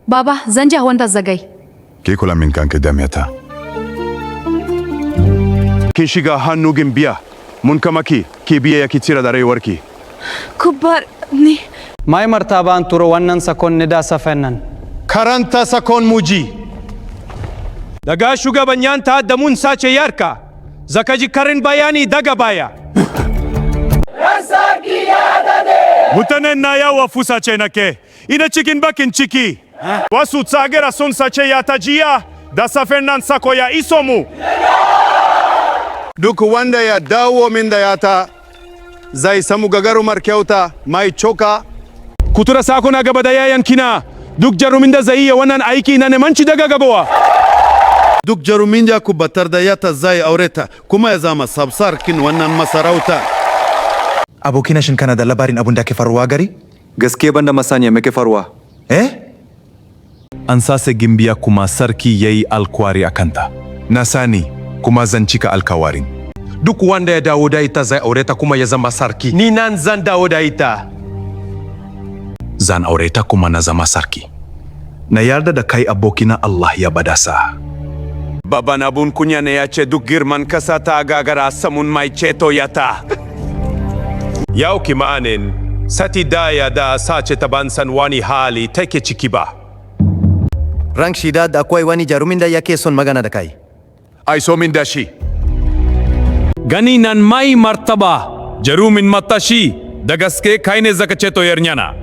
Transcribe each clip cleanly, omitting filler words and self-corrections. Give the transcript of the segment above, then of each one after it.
Baba, zanja wanda zagai. Ke kula min kanke damyata. Kin shiga hannu gimbiya. Mun kamaki ke biya yaki tira da rayuwarki. Kubar ni. Mai martaban turo wannan sakon ne da safen nan. Karanta sakon muji. Daga shugaban yan ta'adda mun sace yarka. Zaka ji karin bayani daga baya. Mutanen na yawa fusace nake. Ina cikin bakin ciki. Wasu tsagera sun sace yata jiya da safen nan sako ya iso mu. Duk wanda ya dawo min da yata zai samu gagarumar kyauta mai coka. Kutura sakuna gaba da yayan kina. Duk jarumin da zai iya wannan aiki na nemanci daga gabawa. Duk jarumin da ku batar da yata zai aureta kuma ya zama sabsarkin wannan masarauta. Abokina shin kana da labarin abun da ke faruwa gari? Gaske banda masaniya me ke faruwa? An sase gimbiya kuma sarki yayi alkwari a kanta. Na sani kuma zan cika alkawarin. Duk wanda ya dawo da ita zai aureta kuma ya zama sarki. Ni nan zan dawo da ita. Zan aureta kuma na zama sarki. Na yarda da kai abokina Allah ya badasa. Baban abun kunya ne ya ce duk girman kasa ta gagara samun mai ceto yata. Yau kimanin sati daya da sace ta ban san wani hali take ciki ba. Rank Shidad, akwai wani jarumin da yake son magana da kai. Ai so min da shi. Gani nan mai martaba, jarumin matashi, da gaske kai ne zaka ceto yarnyana.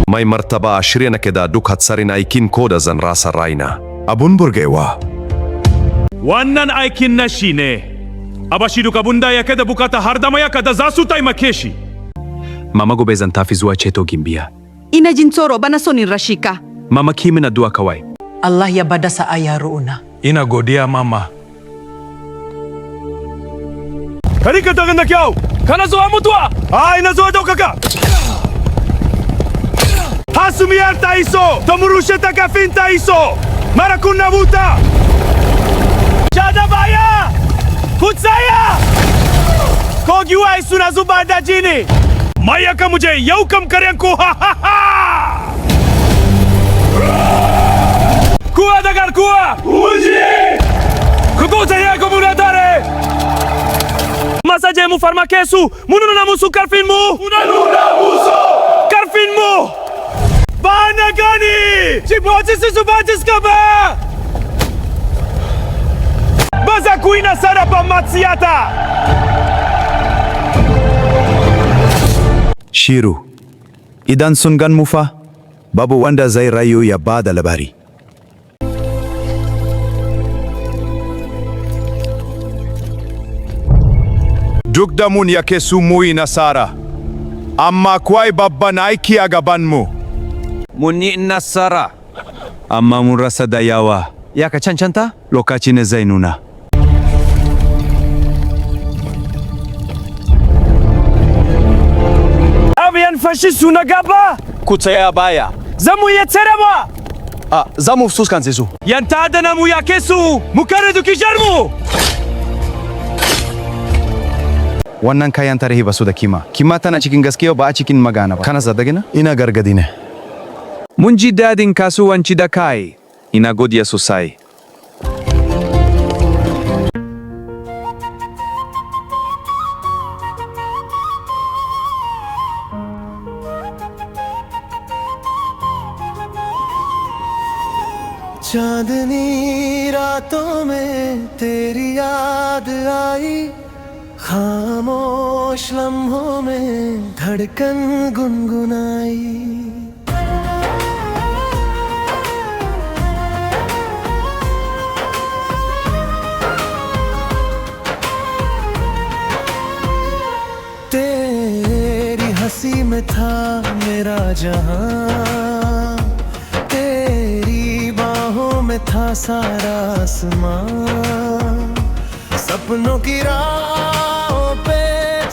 Mai martaba shirye nake da duk hatsarin aikin ko da zan rasa raina. Abun burgewa. Wannan aikin na shi ne. Abashi duk abun da yake da bukata har da mayaka da za su taimake shi. Mama gobe zan tafi zuwa ceto gimbiya. Ina jin tsoro bana sonin rashika. Mama ki min addu'a kawai. Allah ya badasa a yaro'una. Ina godiya mama. Kari ka tagan da kyau! Kana zuwa mutuwa! Ai na zuwa daukaka! Hasumiyar ta iso! Ta murushe ta kafin ta iso! Mara kunna wuta! Shada baya! Ku tsaya! Kogiwai suna zuba da jini! Mayaka mu je yau kam karyan ku ha ha ha! Kuwa da garkuwa! Uji! Ku kutsaya ku muna tare! Masaje mu farmake su! Mu nuna musu karfin mu! Muna nuna musu! Karfin mu! Ba na gani! Ci boci su boci suka ba! Ba za ku yi nasara ba matsiyata! Shiru, idan sun gan mu fa, babu wanda zai rayu ya ba da labari. Duk da mun yake su muyi nasara, amma kwai babban aiki a gabanmu. Mun yi nasara. Amma mun rasa da yawa. Ya ka cancanta? Lokaci ne zai nuna. Abiyan fashi suna gaba! Ku tsaya baya. Zamu iya tsere ba! Za mu fuskance su. Yan ta'adda na mu yake su! Mu kare dukiyar mu! Wannan kayan tarihi ba su da kima. Kima tana cikin gaskiya ba a cikin magana ba. Kana zadagina? Ina gargadi ne. Mun ji dadin kasuwanci da kai. Ina godiya sosai. चांदनी रातों में तेरी याद आई, खामोश लम्हों में धड़कन गुनगुनाई। तेरी हंसी में था मेरा जहां, तेरी बाहों में था सारा आसमां। सपनों की राहों पे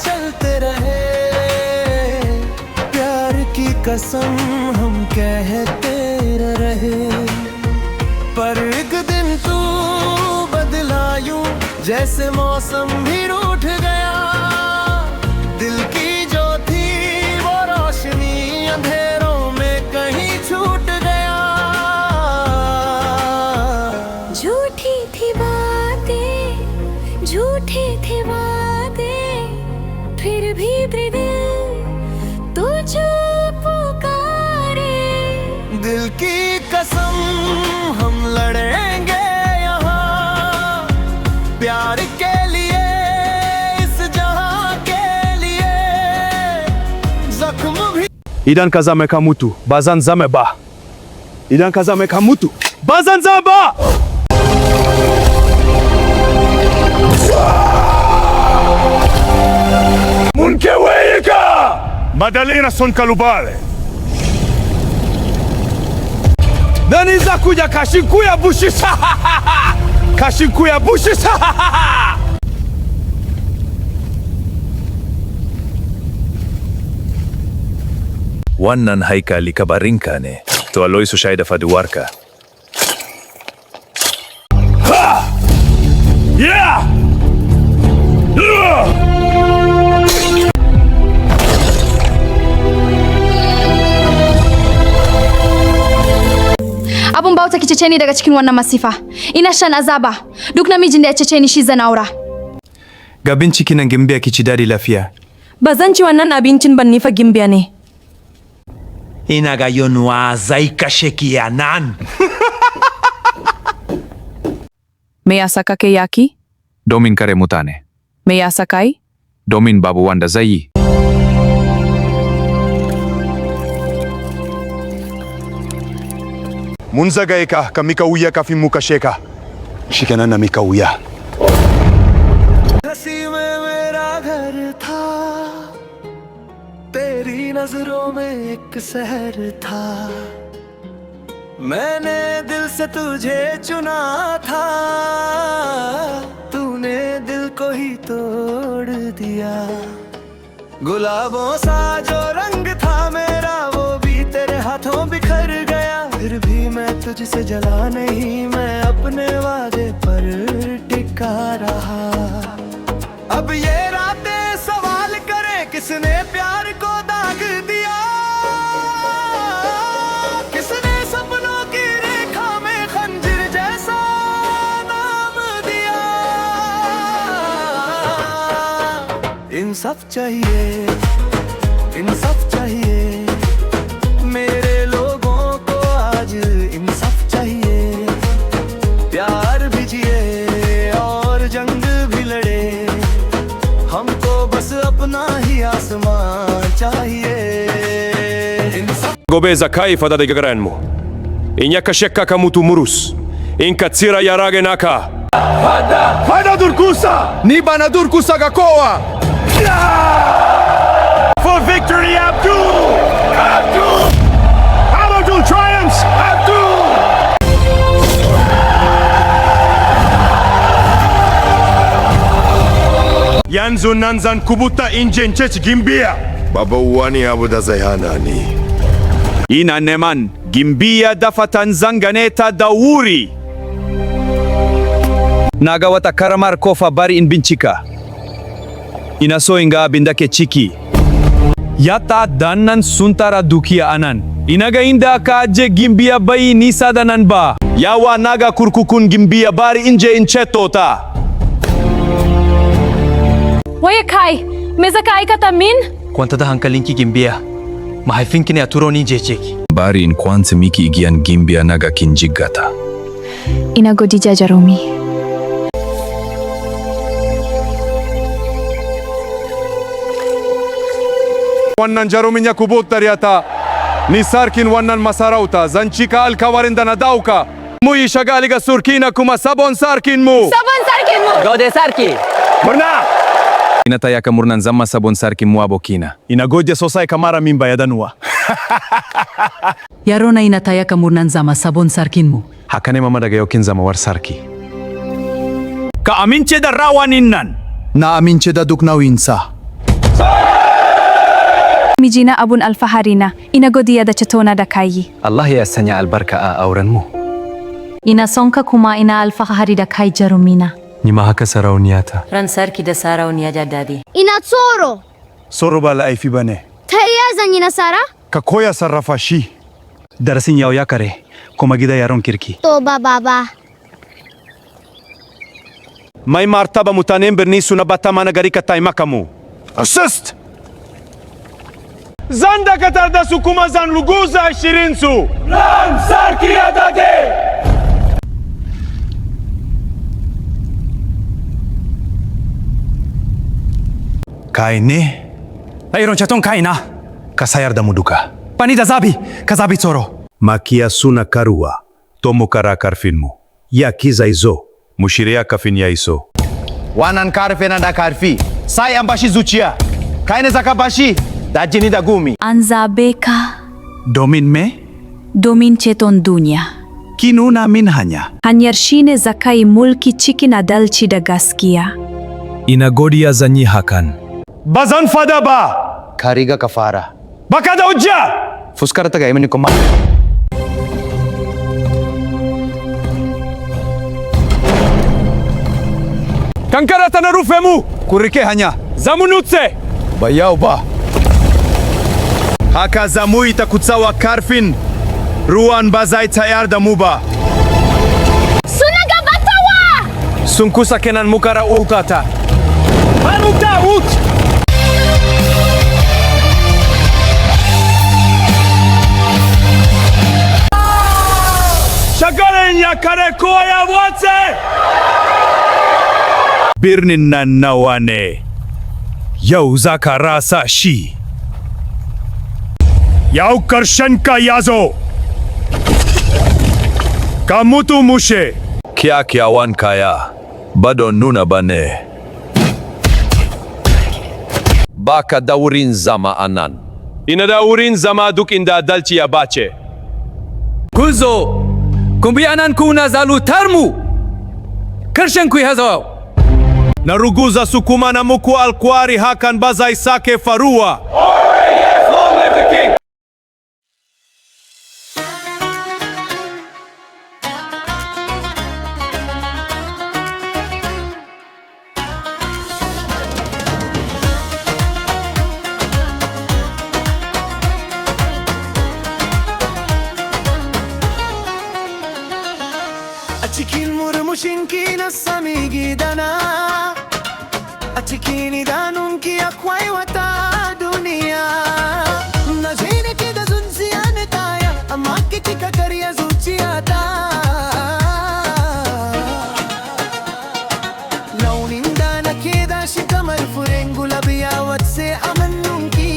चलते रहे, प्यार की कसम हम कहते रहे। पर एक दिन तू बदला यूं जैसे मौसम भी रूठ गया। दिल की जो थी वो रोशनी अंधेरों में कहीं छूट गया। फिर भी त्रिदिल तुझे पुकारे। दिल की कसम हम लड़ेंगे यहाँ प्यार के लिए, इस जहां के लिए जख्म भी। Idan ka zame ka mutu, ba zan zame ba. Idan ka zame ka mutu, ba zan zame ba! Mun kewaye ka! Madali na son kalubale. Nani za kuja kashinkuya bushisa? Kashinkuya bushisa! Wannan haikali kabarinka ne, to aloy su shaida faduwarka. Yeah! Abun bauta ki cece ni daga cikin wannan masifa. Ina shan azaba. Duk namijin da ya cece ni shi zan aura. Ga binciki nan Gimbiya ki ci dadi lafiya. Ba zan ci wannan abincin ban nifa Gimbiya ne. Ina ga yunwa zai kashe ki a nan. Me yasa kake yaki? Domin kare mutane. Me yasa kai? Domin babu wanda zai yi. Mun zagaye ka mika wuya kafin mu kashe ka. Shikenan na mika wuya. हंसी में मेरा घर था, तेरी नजरों में एक शहर था। मैंने दिल से तुझे चुना था, तूने दिल को ही तोड़ दिया। गुलाबों सा जो रंग था मेरा वो भी तेरे हाथों बिखर गया। फिर भी मैं तुझसे जला नहीं, मैं अपने वादे पर टिका रहा। अब ये रातें सवाल करें किसने प्यार को दाग दिया, किसने सपनों की रेखा में खंजर जैसा नाम दिया। इंसाफ चाहिए, इंसाफ चाहिए मेरे लोगों को आज, इंसाफ चाहिए। प्यार भी जिए और जंग भी लड़े, हमको बस अपना ही आसमान चाहिए। Gobeza kai fada de granmo. Inyaka shekka kamutu murus. Inka tsira yarage naka. Fada durkusa! Ni bana durkusa gakoa! For victory, Abdul! Abdul! Abdul triumphs! Abdul! Yanzu nan zan kubuta injin ceci Gimbiya. Baba wani abu da zai hana ni. Ina neman Gimbiya dafatan zanganeta da wuri. Naga wata karamar kofa bari in bincika. Ina so in ga abin da ke ciki. Yata dannan sun tara dukiya anan. Ina ga inda aka aje Gimbiya bai nisa da nan ba. Yawa naga kurkukun Gimbiya bari in je in ceto ta. Waya kai, me zaka aikata min? Kwanta da hankalinki Gimbiya. Mahaifinki ne a turo ni jece ki. Bari in kwanza miki igiyan Gimbiya naga kin jiggata. Ina godiya Jarumi. Wannan jarumin ya kubutar yata. Ni sarkin wannan masarauta zan cika alkawarin da na dauka. Mu yi shagali ga surkina kuma sabon sarkin mu. Sabon sarkin mu! Gode sarki! Murna! Ina taya ka murnan zama sabon sarkin mu abokina. Ina gode sosai kamar min bayadanwa. Yaro na inataya ka murnan zama sabon sarkin mu. Haka ne mama daga yau kin zama war sarki. Ka amince da rawanin nan. Na amince da duk nauyinsa. Mijina abun alfahari na, ina godiya da cetona da kayi. Allah ya sanya albarka a auren mu. Ina son ka kuma ina alfahari da kai Jarumina. Ni ma haka sarauniyata. Ran sarki da sarauniya jaddadi. Ina tsoro. Tsoro ba laifi ba ne. Ta iya zan yi nasara? Ka koya sarrafa shi. Darasin yau ya kare, kuma gida yaron kirki. To baba. Mai martaba mutanen birni suna bata mana gari ka taimaka mu. Assist! Zan dakatar da su kuma zan ruguza shirinsu. Lan sarki ya dade! Kai ne Iron chaton kaina. ka sayar da mu duka. Panida zabi, kazabi tsoro. Makia suna karua, tomo kara karfinmu. Ya kiza izo, mushiria kafin ya iso. Wannan karfe na da karfi, sai an bashi zuciya. Kai ne zaka bashi da jini da gumi. An zabe ka Domin me? domin ceton duniya. Ki nuna min hanya. Hanyar shine zakai mulki cikin adalci da gaskiya. Ina godiya zan yi hakan. Ba zan fada ba. Ka riga ka fara. Baka da hujja. Fuskar ta ga mini kuma. Kankara tana rufe mu! Ku rike hanya. Za mu nutse! Bai yau ba. Haka za mu yi ta kutsawa karfin. Ruwan ba zai tayar da mu ba. Suna gabatawa! Sun kusa kenan mu kara ukata. Har ukta ut! Shagalin ya kare ko ya wace! Birnin nan nawa ne. Yau za ka rasa shi. Yau karshen ka ya zo. Ka mutu mushe. Kyakkyawan kaya, ba don nuna ba ne. Baka da wurin zama a nan. Ina da wurin zama duk inda adalci ya bace. Kuzo, kumbiyanan kuna zalutar mu. Karshen ku ya zo. Na ruguza su kuma na muku alkwari hakan ba zai sake faruwa. A cikin murmushinki na sami gidana, a cikin idanunki akwai wata duniya. Na je nake da zuciya na taya, amma ki kika karya zuciyata. Launin da nake da shi kamar furen gulabiya wacce a mannunki.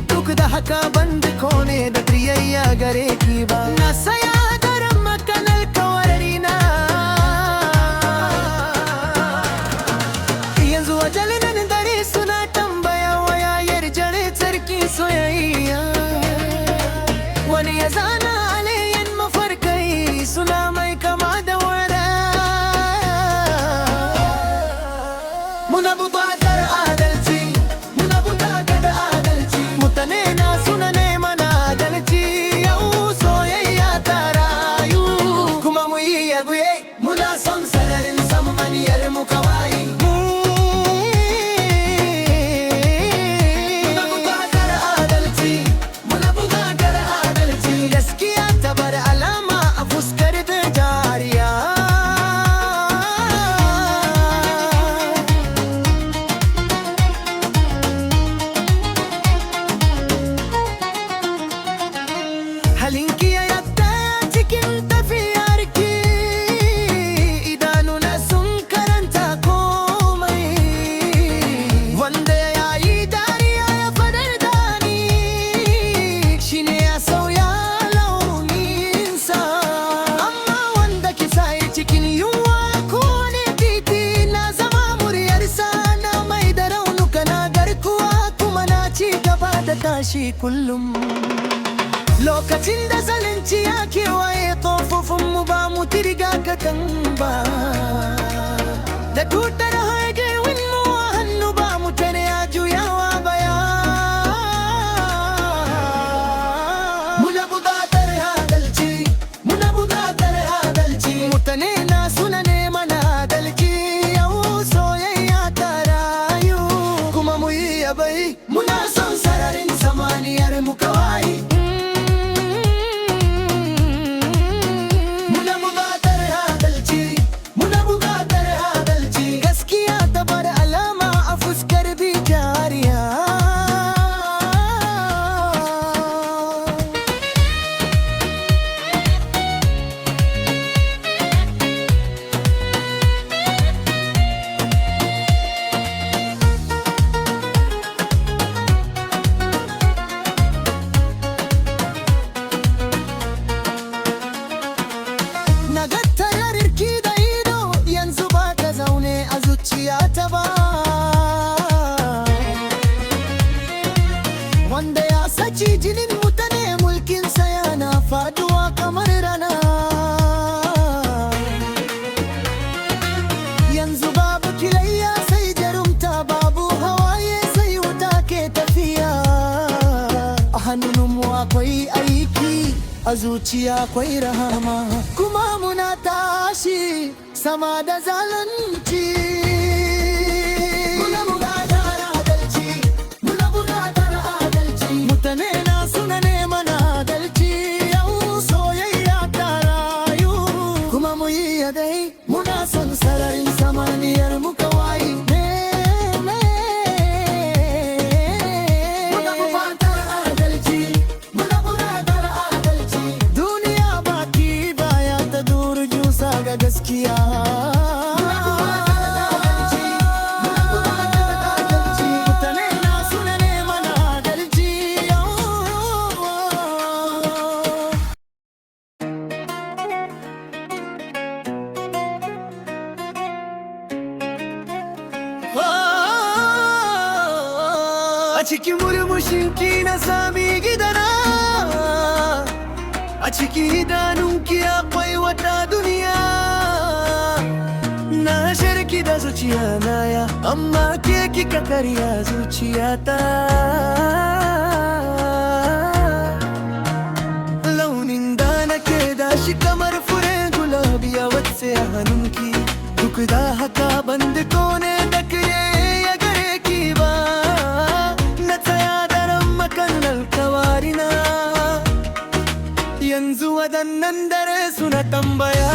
Duk da haka ban da kone da triyayya gare ki ba. Na saya daren makanar kawarari na. Yanzu wajalin dare suna tambaya wa yayar jare sarki soyayya. Wani ya zana alayin mafarkai suna mai kama da wara. Muna buƙatar adalci, muna buƙatar adalci. Mutane na suna neman adalci. Yau soyayya ta rayu, kuma mu yi yabuye. Muna son sararin samaniyar mu kawai. Muna buƙatar adalci, muna buƙatar adalci. Gaskiya ta bar alama a fuskar da jariya. Halinki ya yadda cikin tafiyarki, idanuna sun karanta komai. Wanda ya yi dariya ya fadar da ni, shi ne ya sauya launinsa. Amma wanda kisa yi cikin yunwa ko ne titi, na zama muryarsa na mai da raunuka na garkuwa, kuma na ci gaba da tashi kullum. Lokacin da zalunci ya kewaye mu ba mu tirga kakan ba. Da tutar haigewin mu a hannu ba mu tare ya juyawa baya. Muna buƙatar adalci, muna buƙatar adalci. Mutane na suna neman adalci. Yau soyayya ta rayu, kuma mu yi yabai. Muna son sararin samaniyar mu kawai. Muna buƙatar adalci, muna buƙatar adalci. Gaskiya ta wanda ya saci jinin mutane mulkinsa yana faduwa kamar rana. Yanzu babu kilayya sai jarumta, babu hawaye sai wuta ke tafiya. A hannunmu akwai aiki, a zuciya akwai rahama, kuma muna tashi sama da zalunci. Muna buƙatar adalci, muna buƙatar adalci. Mutane na suna neman adalci, yau soyayya ta rayu. Kuma mu yi dai, muna son sararin samaniyar mu kawai. Muna buƙatar adalci, muna buƙatar adalci. Duniya baki baya ta durjusa ga gaskiya. Mutane na suna neman adalci yau. A cikin murmushinki na sami gidana, a cikin idanunki akwai wata duniya. Na shirki da zuciya na ya, amma ke kika karya zuciyata. Launin da nake da shi kamar furen gulabiya wacce a hannunki, duk da haka ban da kone da ya gare ki ba. Na tsaya daren makan alkawarina, yanzu waɗannan dare suna tambaya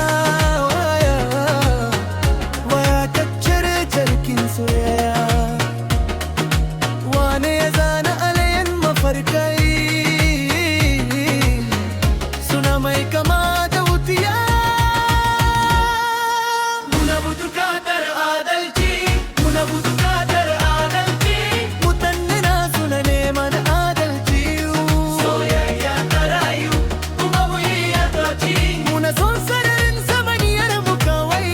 waya kaccere jarkin soyayya. Wane ya zana alayan mafarkai suna mai kama da wutiya. Muna buƙatar adalci, muna buƙatar adalci. Mutane na suna neman adalci. Soyayya ta rayu, kuma mu yi adalci. Muna son sararin samaniyar mu kawai.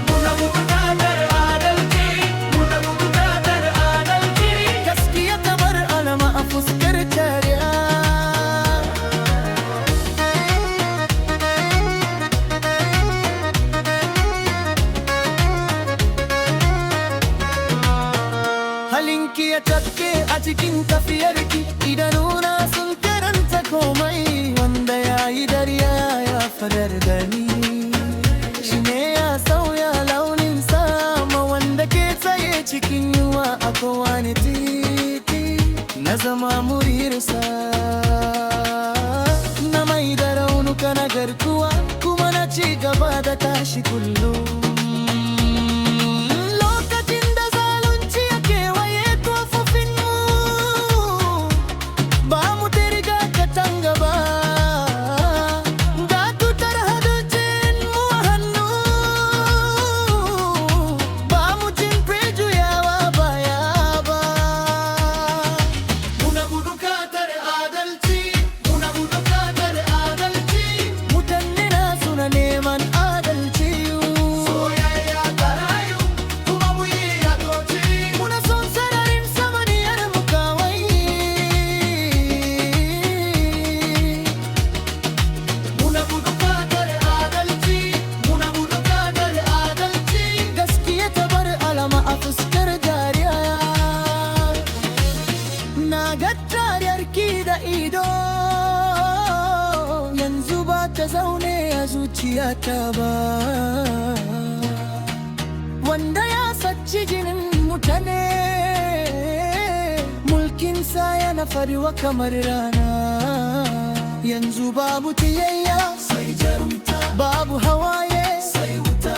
Muna buƙatar adalci, muna buƙatar adalci. Gaskiya ta bar alama a fuskar jariya. Halinki ya tafke a cikin tafiyarki, idanuna sun karanta komai. Wanda ya yi dariya ya fadar da ni, shi ne ya sauya launin sama. Wanda ke tsaye cikin yuwa a kowane titi, na zama muryarsa. Na mai da raunuka na garkuwa, kuma na ci gaba da tashi kullum. Lokacin da zalunci ya kewaye kofofinmu, ba mu ta riga katanga ba. Ga tutar hadocin mu a hannu, ba mu jin juyawa baya ba. Muna buƙatar adalci, muna buƙatar adalci. Mutane na suna neman adalci. Soyayya ta rayu, kuma mu yi adalci. Muna son sararin samaniyar mu kawai. Muna buƙatar adalci, muna buƙatar adalci. Gaskiya ta bar alama a fuskar jariya. Na ga tariyarki da ido, yanzu ba ta zaune a zuciyata ba. Wanda ya saci jinin mutane, mulkinsa yana faruwa kamar rana. Yanzu babu tiyayya sai jarumta, babu hawaye sai wuta